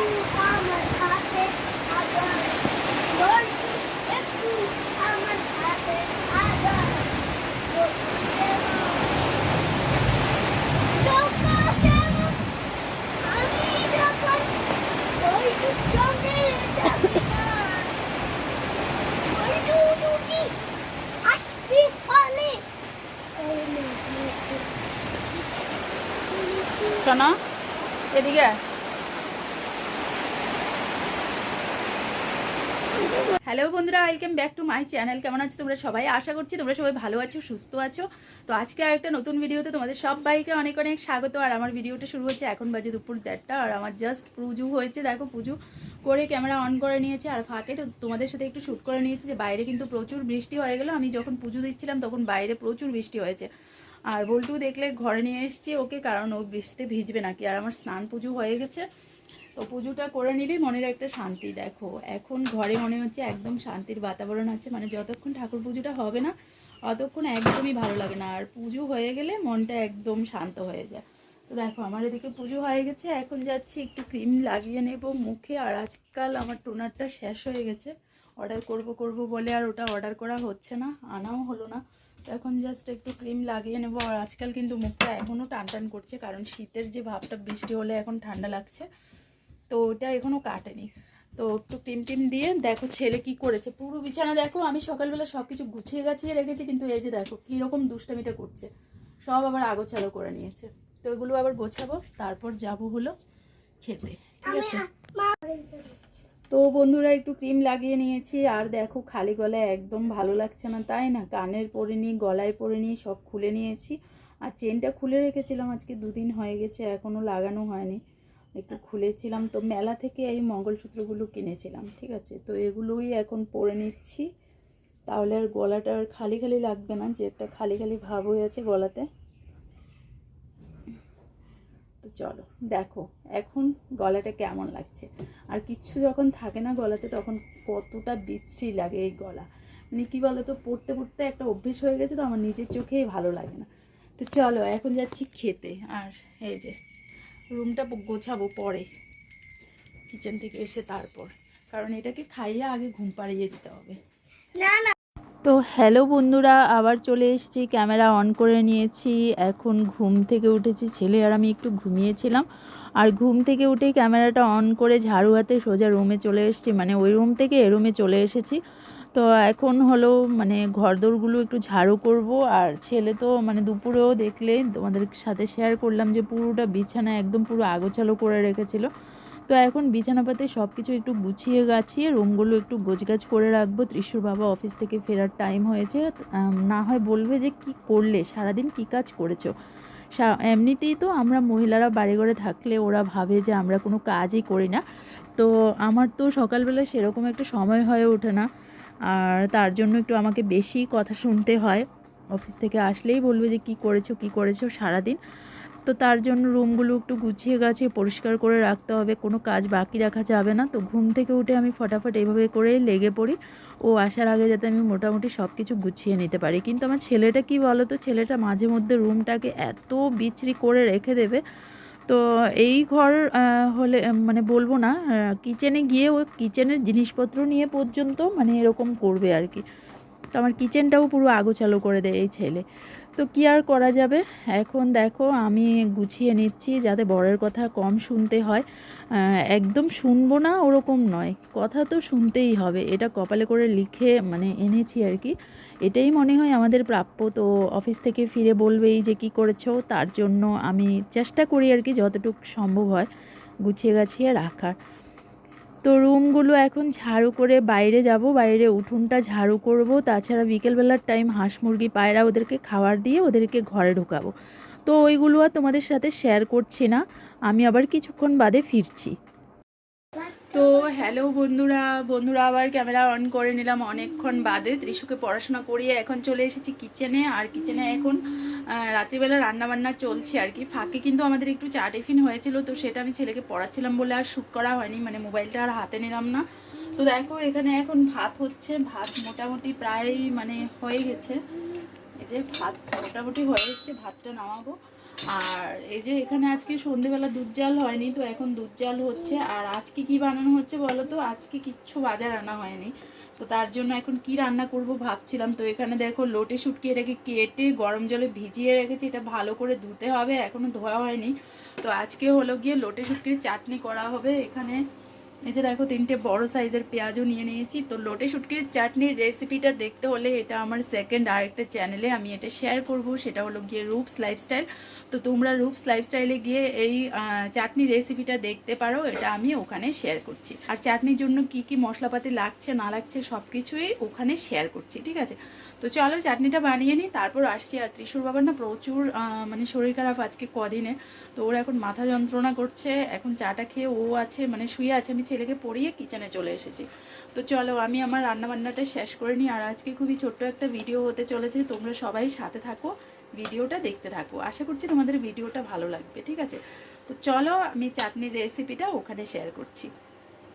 আমার হাতে আবার বলছি একটু আমার হাতে আবার আমি যখন ওই সঙ্গে ওই দুটি আসতে পারে শোনো এদিকে হ্যালো বন্ধুরা, welcome back to my channel. কেমন আছো তোমরা সবাই? আশা করছি তোমরা সবাই ভালো আছো, সুস্থ আছো। তো আজকে একটা নতুন ভিডিওতে তোমাদের সবাইকে অনেক অনেক স্বাগত। আর আমার ভিডিওটা শুরু হচ্ছে, এখন বাজে দুপুর 1:30। আর আমার জাস্ট পুজো হয়েছে, দেখো পুজো করে ক্যামেরা অন করে নিয়েছে। আর ফাঁকে তোমাদের সাথে একটু শ্যুট করে নিয়েছে যে বাইরে কিন্তু প্রচুর বৃষ্টি হয়ে গেলো। আমি যখন পুজো দিচ্ছিলাম তখন বাইরে প্রচুর বৃষ্টি হয়েছে। আর বল্টু দেখলে ঘরে নিয়ে এসেছি ওকে, কারণ ও বৃষ্টিতে ভিজবে নাকি। আর আমার স্নান পুজো হয়ে গেছে, তো পুজোটা করে নিলেই মনের একটা শান্তি। দেখো এখন ঘরে মনে হচ্ছে একদম শান্তির বাতাবরণ আছে, মানে যতক্ষণ ঠাকুর পুজোটা হবে না অতক্ষণ একদমই ভালো লাগে না। আর পুজো হয়ে গেলে মনটা একদম শান্ত হয়ে যায়। তো দেখো আমার এদিকে পুজো হয়ে গেছে, এখন যাচ্ছি একটু ক্রিম লাগিয়ে নেব মুখে। আর আজকাল আমার টোনারটা শেষ হয়ে গেছে, অর্ডার করব বলে আর ওটা অর্ডার করা হচ্ছে না, আনাও হলো না। তো এখন জাস্ট একটু ক্রিম লাগিয়ে নেবো। আর আজকাল কিন্তু মুখটা এখনও টান টান করছে, কারণ শীতের যে ভাবটা, বৃষ্টি হলে এখন ঠান্ডা লাগছে, তো ওটা এখনও কাটেনি। তো একটু টিম টিম দিয়ে দেখো ছেলে কি করেছে। পুরো বিছানা দেখো, আমি সকালবেলা সব কিছু গুছিয়ে গাছিয়ে রেখেছি, কিন্তু এই যে দেখো কীরকম দুষ্টামিটা করছে, সব আবার আগোছালো করে নিয়েছে। তো এগুলো আবার গোছাবো, তারপর যাব হলো খেতে, ঠিক আছে। তো বন্ধুরা একটু ক্রিম লাগিয়ে নিয়েছি। আর দেখো খালি গলায় একদম ভালো লাগছে না, তাই না? কানের পরে নিই, গলায় পরে নিই, সব খুলে নিয়েছি। আর চেনটা খুলে রেখেছিলাম, আজকে 2 দিন হয়ে গেছে, এখনও লাগানো হয়নি, একটু খুলেছিলাম। তো মেলা থেকে এই মঙ্গলসূত্রগুলো কিনেছিলাম, ঠিক আছে। তো এগুলোই এখন পরে নিচ্ছি, তাহলে আর গলাটা আর খালি খালি লাগবে না, যে একটা খালি খালি ভাব হয়ে আছে গলাতে। তো চলো দেখো এখন গলাটা কেমন লাগছে। আর কিছু যখন থাকে না গলাতে তখন কতটা বিশ্রী লাগে এই গলা, মানে কী বলো তো, পড়তে পড়তে একটা অভ্যেস হয়ে গেছে, তো আমার নিজের চোখেই ভালো লাগে না। তো চলো এখন যাচ্ছি খেতে। আর এই যে রুমটা গোছাবো পরে, কিচেন থেকে এসে তারপর, কারণ এটাকে খাইয়ে আগে ঘুম পাড়িয়ে দিতে হবে। না না তো হ্যালো বন্ধুরা, আবার চলে এসেছি, ক্যামেরা অন করে নিয়েছি। এখন ঘুম থেকে উঠেছি, ছেলে আর আমি একটু ঘুমিয়েছিলাম। আর ঘুম থেকে উঠেই ক্যামেরাটা অন করে ঝাড়ু হাতে সোজা রুমে চলে এসেছি, মানে ওই রুম থেকে এ রুমে চলে এসেছি। তো এখন হলো মানে ঘরদোরগুলো একটু ঝাড়ু করব। আর ছেলে তো মানে দুপুরেও দেখলে তোমাদের সাথে শেয়ার করলাম যে পুরোটা বিছানা একদম পুরো আগোছালো করে রেখেছিল। তো এখন বিছানাপাতে সব কিছু একটু গুছিয়ে গাছিয়ে রুমগুলো একটু গোছগাছ করে রাখবো। ত্রিশুর বাবা অফিস থেকে ফেরার টাইম হয়েছে, না হয় বলবে যে কি করলে, সারাদিন কি কাজ করেছো। এমনিতেই তো আমরা মহিলারা বাড়িঘরে থাকলে ওরা ভাবে যে আমরা কোনো কাজই করি না। তো আমার তো সকালবেলা সেরকম একটা সময় হয়ে ওঠে না, আর তার জন্য একটু আমাকে বেশি কথা শুনতে হয়। অফিস থেকে আসলেই বলবে যে কী করেছো সারাদিন। তো তার জন্য রুমগুলো একটু গুছিয়ে গাছিয়ে পরিষ্কার করে রাখতে হবে, কোনো কাজ বাকি রাখা যাবে না। তো ঘুম থেকে উঠে আমি ফটাফট এইভাবে করেই লেগে পড়ি, ও আসার আগে যাতে আমি মোটামুটি সব কিছু গুছিয়ে নিতে পারি। কিন্তু আমার ছেলেটা কি বলো তো, ছেলেটা মাঝে মধ্যে রুমটাকে এত বিচ্ছিরি করে রেখে দেবে। তো এই ঘর হলে মানে বলবো না, কিচেনে গিয়ে ও কিচেনের জিনিসপত্র নিয়ে পর্যন্ত মানে এরকম করবে আর কি। তো আমার কিচেনটাও পুরো আগোছালো করে দেয় এই ছেলে। তো কী আর করা যাবে। এখন দেখো আমি গুছিয়ে নিচ্ছি, যাতে বরের কথা কম শুনতে হয়। একদম শুনবো না ওরকম নয়, কথা তো শুনতেই হবে, এটা কপালে করে লিখে মানে এনেছি আর কি। এটাই মনে হয় আমাদের প্রাপ্য। তো অফিস থেকে ফিরে বলবেই যে কী করেছো, তার জন্য আমি চেষ্টা করি আর কি যতটুকু সম্ভব হয় গুছিয়ে গাছিয়ে রাখার। তো রুমগুলো এখন ঝাড়ু করে বাইরে যাব, বাইরে উঠোনটা ঝাড়ু করব। তাছাড়া বিকেলবেলার টাইম হাঁস মুরগি পায়রা ওদেরকে খাবার দিয়ে ওদেরকে ঘরে ঢোকাবো। তো ওইগুলো আর তোমাদের সাথে শেয়ার করছি না, আমি আবার কিছুক্ষণ বাদে ফিরছি। তো হ্যালো বন্ধুরা আবার ক্যামেরা অন করে নিলাম অনেকক্ষণ বাদে। ত্রিশুকে পড়াশোনা করিয়ে এখন চলে এসেছি কিচেনে। আর কিচেনে এখন রাত্রিবেলা রান্নাবান্না চলছে আর কি। ফাঁকে কিন্তু আমাদের একটু চা টিফিন হয়েছিল, তো সেটা আমি ছেলেকে পড়াচ্ছিলাম বলে আর শ্যুট করা হয়নি, মানে মোবাইলটা আর হাতে নিলাম না। তো দেখো এখানে এখন ভাত হচ্ছে, ভাত মোটামুটি প্রায় মানে হয়ে গেছে। এই যে ভাত মোটামুটি হয়ে এসছে, ভাতটা নামাবো। আর এই যে এখানে আজকে সন্ধেবেলা দুধ জাল হয়নি, তো এখন দুধ জাল হচ্ছে। আর আজকে কি বানানো হচ্ছে বলো তো? আজকে কিচ্ছু বাজার আনা হয়নি, তো তার জন্য এখন কি রান্না করব ভাবছিলাম। তো এখানে দেখো লোটে শুটকি, এটাকে কেটে গরম জলে ভিজিয়ে রেখেছি, এটা ভালো করে ধুতে হবে, এখনও ধোয়া হয়নি। তো আজকে হলো গিয়ে লোটে শুটকির চাটনি করা হবে। এখানে এই যে দেখো 3টে বড় সাইজের পেঁয়াজও নিয়ে নিয়েছি। তো লোটে শুটকির চাটনির রেসিপিটা দেখতে হলে এটা আমার সেকেন্ড আরেকটা চ্যানেলে আমি এটা শেয়ার করব, সেটা হলো গিয়ে রূপস লাইফস্টাইল। তো তোমরা রূপস লাইফস্টাইলে গিয়ে এই চাটনির রেসিপিটা দেখতে পারো, এটা আমি ওখানে শেয়ার করছি। আর চাটনির জন্য কি কি মশলাপাতি লাগছে না লাগছে সব কিছুই ওখানে শেয়ার করছি, ঠিক আছে? তো চলো চাটনিটা বানিয়ে নিই, তারপর আসছি। আর ত্রিশুর বাবার না প্রচুর মানে শরীর খারাপ আজকে কদিনে, তো ওর এখন মাথা যন্ত্রণা করছে। এখন চাটা খেয়ে ও আছে মানে শুয়ে আছে, আমি ছেলেকে পড়িয়ে কিচেনে চলে এসেছি। তো চলো আমি আমার রান্নাবান্নাটা শেষ করে নিই। আর আজকে খুবই ছোট্ট একটা ভিডিও হতে চলেছে, তোমরা সবাই সাথে থাকো, ভিডিওটা দেখতে থাকো, আশা করছি তোমাদের ভিডিওটা ভালো লাগবে, ঠিক আছে? তো চলো আমি চাটনির রেসিপিটা ওখানে শেয়ার করছি।